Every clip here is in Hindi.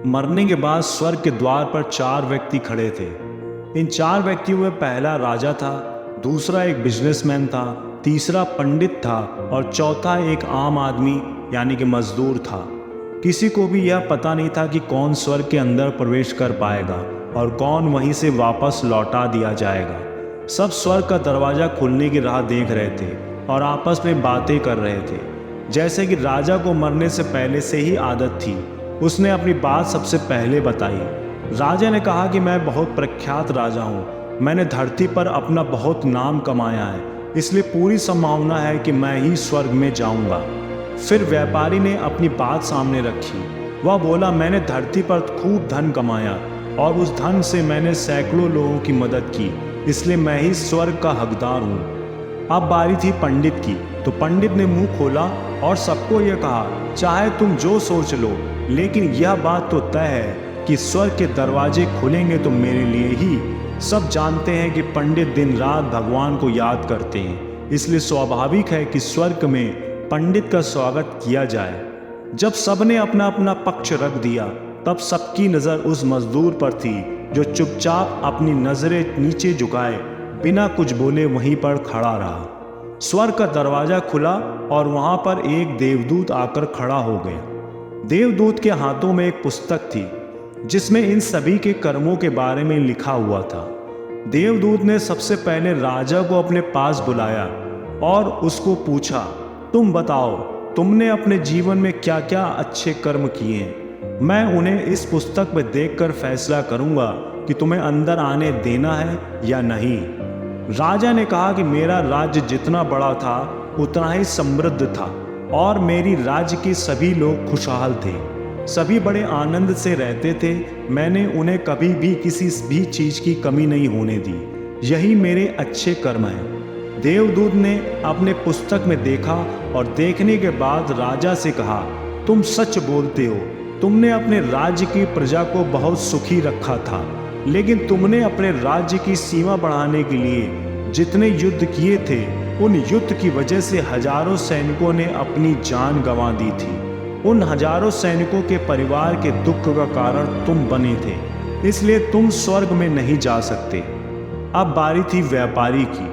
मरने के बाद स्वर्ग के द्वार पर 4 व्यक्ति खड़े थे। इन 4 व्यक्तियों में पहला राजा था, दूसरा एक बिजनेसमैन था, तीसरा पंडित था और चौथा एक आम आदमी यानी कि मजदूर था। किसी को भी यह पता नहीं था कि कौन स्वर्ग के अंदर प्रवेश कर पाएगा और कौन वहीं से वापस लौटा दिया जाएगा। सब स्वर्ग का दरवाज़ा खुलने की राह देख रहे थे और आपस में बातें कर रहे थे। जैसे कि राजा को मरने से पहले से ही आदत थी, उसने अपनी बात सबसे पहले बताई। राजा ने कहा कि मैं बहुत प्रख्यात राजा हूँ, मैंने धरती पर अपना बहुत नाम कमाया है, इसलिए पूरी संभावना है कि मैं ही स्वर्ग में जाऊँगा। फिर व्यापारी ने अपनी बात सामने रखी। वह बोला, मैंने धरती पर खूब धन कमाया और उस धन से मैंने सैकड़ों लोगों की मदद की, इसलिए मैं ही स्वर्ग का हकदार हूँ। अब बारी थी पंडित की, तो पंडित ने मुंह खोला और सबको यह कहा, चाहे तुम जो सोच लो, लेकिन यह बात तो तय है कि स्वर्ग के दरवाजे खुलेंगे तो मेरे लिए ही। सब जानते हैं कि पंडित दिन रात भगवान को याद करते हैं, इसलिए स्वाभाविक है कि स्वर्ग में पंडित का स्वागत किया जाए। जब सबने अपना अपना पक्ष रख दिया, तब सबकी नज़र उस मजदूर पर थी जो चुपचाप अपनी नज़रें नीचे झुकाए बिना कुछ बोले वहीं पर खड़ा रहा। स्वर्ग का दरवाज़ा खुला और वहाँ पर एक देवदूत आकर खड़ा हो गया। देवदूत के हाथों में एक पुस्तक थी जिसमें इन सभी के कर्मों के बारे में लिखा हुआ था। देवदूत ने सबसे पहले राजा को अपने पास बुलाया और उसको पूछा, तुम बताओ, तुमने अपने जीवन में क्या क्या अच्छे कर्म किए हैं। मैं उन्हें इस पुस्तक में देखकर फैसला करूंगा कि तुम्हें अंदर आने देना है या नहीं। राजा ने कहा कि मेरा राज्य जितना बड़ा था उतना ही समृद्ध था और मेरी राज्य के सभी लोग खुशहाल थे, सभी बड़े आनंद से रहते थे। मैंने उन्हें कभी भी किसी भी चीज़ की कमी नहीं होने दी। यही मेरे अच्छे कर्म हैं। देवदूत ने अपने पुस्तक में देखा और देखने के बाद राजा से कहा, तुम सच बोलते हो, तुमने अपने राज्य की प्रजा को बहुत सुखी रखा था, लेकिन तुमने अपने राज्य की सीमा बढ़ाने के लिए जितने युद्ध किए थे, उन युद्ध की वजह से हजारों सैनिकों ने अपनी जान गंवा दी थी। उन हजारों सैनिकों के परिवार के दुख का कारण तुम बने थे, इसलिए तुम स्वर्ग में नहीं जा सकते। अब बारी थी व्यापारी की।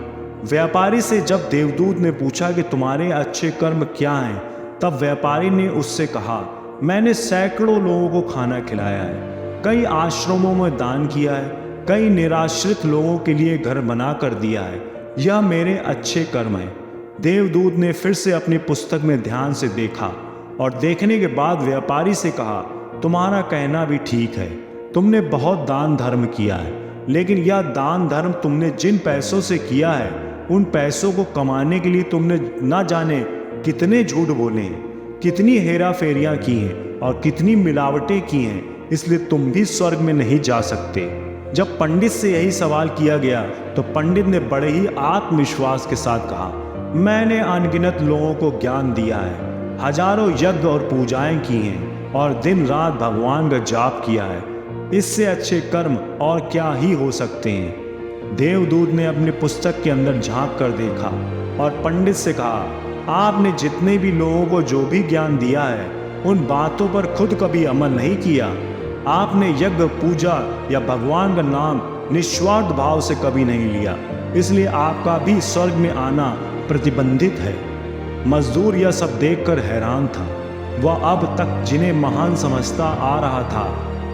व्यापारी से जब देवदूत ने पूछा कि तुम्हारे अच्छे कर्म क्या हैं, तब व्यापारी ने उससे कहा, मैंने सैकड़ों लोगों को खाना खिलाया है, कई आश्रमों में दान किया है, कई निराश्रित लोगों के लिए घर बना कर दिया है। यह मेरे अच्छे कर्म हैं। देवदूत ने फिर से अपनी पुस्तक में ध्यान से देखा और देखने के बाद व्यापारी से कहा, तुम्हारा कहना भी ठीक है, तुमने बहुत दान धर्म किया है, लेकिन यह दान धर्म तुमने जिन पैसों से किया है, उन पैसों को कमाने के लिए तुमने ना जाने कितने झूठ बोले हैं, कितनी हेरा फेरियाँ की हैं और कितनी मिलावटें की हैं, इसलिए तुम भी स्वर्ग में नहीं जा सकते। जब पंडित से यही सवाल किया गया तो पंडित ने बड़े ही आत्मविश्वास के साथ कहा, मैंने अनगिनत लोगों को ज्ञान दिया है, हजारों यज्ञ और पूजाएं की हैं और दिन रात भगवान का जाप किया है, इससे अच्छे कर्म और क्या ही हो सकते हैं। देवदूत ने अपनी पुस्तक के अंदर झांक कर देखा और पंडित से कहा, आपने जितने भी लोगों को जो भी ज्ञान दिया है, उन बातों पर खुद कभी अमल नहीं किया। आपने यज्ञ, पूजा या भगवान का नाम निस्वार्थ भाव से कभी नहीं लिया, इसलिए आपका भी स्वर्ग में आना प्रतिबंधित है। मजदूर यह सब देखकर हैरान था। वह अब तक जिन्हें महान समझता आ रहा था,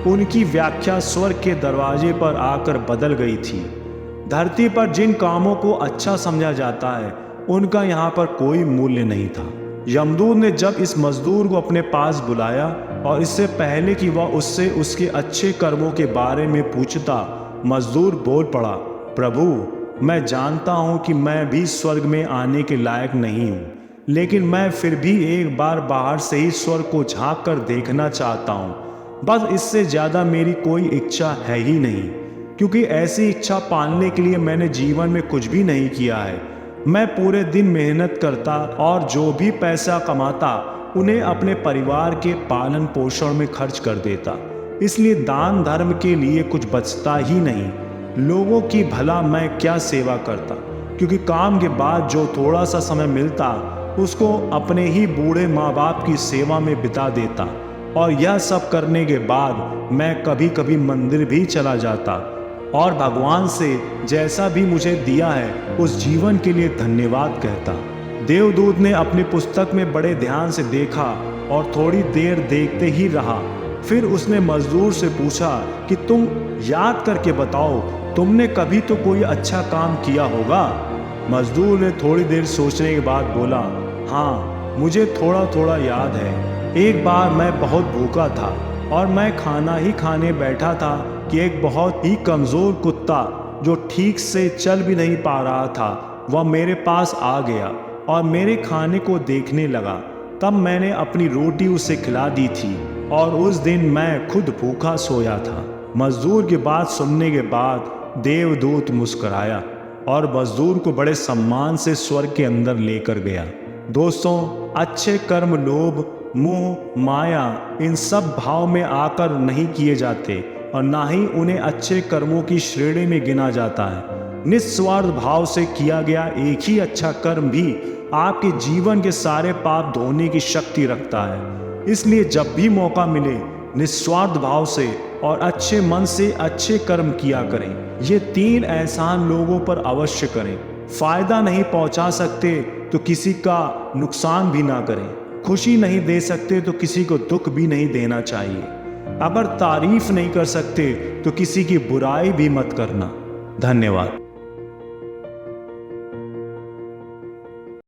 उनकी व्याख्या स्वर्ग के दरवाजे पर आकर बदल गई थी। धरती पर जिन कामों को अच्छा समझा जाता है, उनका यहाँ पर कोई मूल्य नहीं था। यमदूत ने जब इस मजदूर को अपने पास बुलाया और इससे पहले कि वह उससे उसके अच्छे कर्मों के बारे में पूछता, मजदूर बोल पड़ा, प्रभु, मैं जानता हूँ कि मैं भी स्वर्ग में आने के लायक नहीं हूँ, लेकिन मैं फिर भी एक बार बाहर से ही स्वर्ग को झांक कर देखना चाहता हूँ। बस इससे ज़्यादा मेरी कोई इच्छा है ही नहीं, क्योंकि ऐसी इच्छा पालने के लिए मैंने जीवन में कुछ भी नहीं किया है। मैं पूरे दिन मेहनत करता और जो भी पैसा कमाता उन्हें अपने परिवार के पालन पोषण में खर्च कर देता, इसलिए दान धर्म के लिए कुछ बचता ही नहीं। लोगों की भला मैं क्या सेवा करता, क्योंकि काम के बाद जो थोड़ा सा समय मिलता उसको अपने ही बूढ़े माँ बाप की सेवा में बिता देता। और यह सब करने के बाद मैं कभी कभी मंदिर भी चला जाता और भगवान से जैसा भी मुझे दिया है उस जीवन के लिए धन्यवाद कहता। देवदूत ने अपनी पुस्तक में बड़े ध्यान से देखा और थोड़ी देर देखते ही रहा। फिर उसने मजदूर से पूछा कि तुम याद करके बताओ, तुमने कभी तो कोई अच्छा काम किया होगा। मजदूर ने थोड़ी देर सोचने के बाद बोला, हाँ मुझे थोड़ा थोड़ा याद है। एक बार मैं बहुत भूखा था और मैं खाना ही खाने बैठा था कि एक बहुत ही कमज़ोर कुत्ता जो ठीक से चल भी नहीं पा रहा था वह मेरे पास आ गया और मेरे खाने को देखने लगा। तब मैंने अपनी रोटी उसे खिला दी थी और उस दिन मैं खुद भूखा सोया था। मजदूर की बात सुनने के बाद देवदूत मुस्कुराया और मजदूर को बड़े सम्मान से स्वर्ग के अंदर लेकर गया। दोस्तों, अच्छे कर्म लोभ, मोह, माया इन सब भाव में आकर नहीं किए जाते और ना ही उन्हें अच्छे कर्मों की श्रेणी में गिना जाता है। निस्वार्थ भाव से किया गया एक ही अच्छा कर्म भी आपके जीवन के सारे पाप धोने की शक्ति रखता है। इसलिए जब भी मौका मिले निस्वार्थ भाव से और अच्छे मन से अच्छे कर्म किया करें। ये 3 एहसान लोगों पर अवश्य करें। फायदा नहीं पहुंचा सकते तो किसी का नुकसान भी ना करें। खुशी नहीं दे सकते तो किसी को दुख भी नहीं देना चाहिए। अगर तारीफ नहीं कर सकते तो किसी की बुराई भी मत करना। धन्यवाद।